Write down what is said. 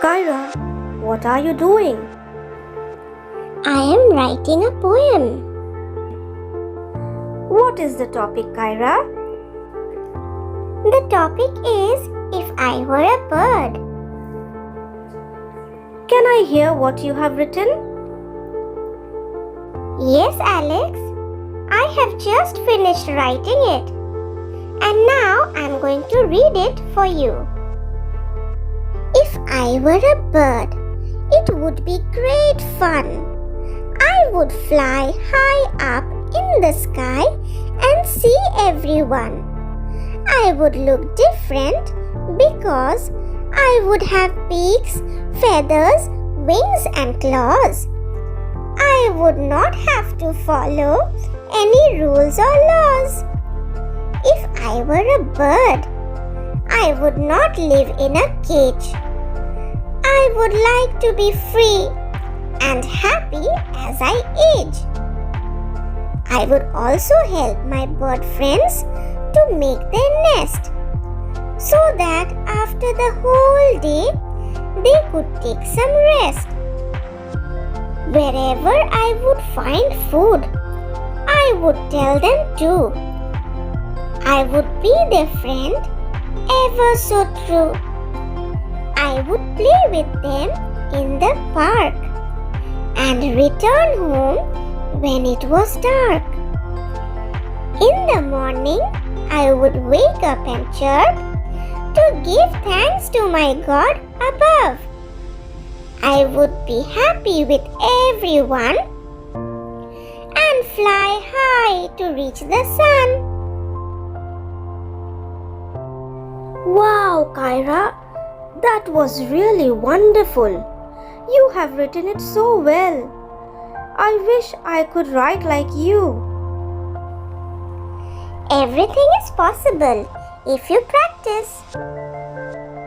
Kaira, what are you doing? I am writing a poem. What is the topic, Kaira? The topic is If I Were a Bird. Can I hear what you have written? Yes, Alex. I have just finished writing it. And now I am going to read it for you. If I were a bird, it would be great fun. I would fly high up in the sky and see everyone. I would look different because I would have beaks, feathers, wings and claws. I would not have to follow any rules or laws. If I were a bird, I would not live in a cage. I would like to be free and happy as I age. I would also help my bird friends to make their nest so that after the whole day they could take some rest. Wherever I would find food, I would tell them too. I would be their friend ever so true. I would play with them in the park and return home when it was dark. In the morning, I would wake up and chirp to give thanks to my God above. I would be happy with everyone and fly high to reach the sun. Wow, Kaira, that was really wonderful. You have written it so well. I wish I could write like you. Everything is possible if you practice.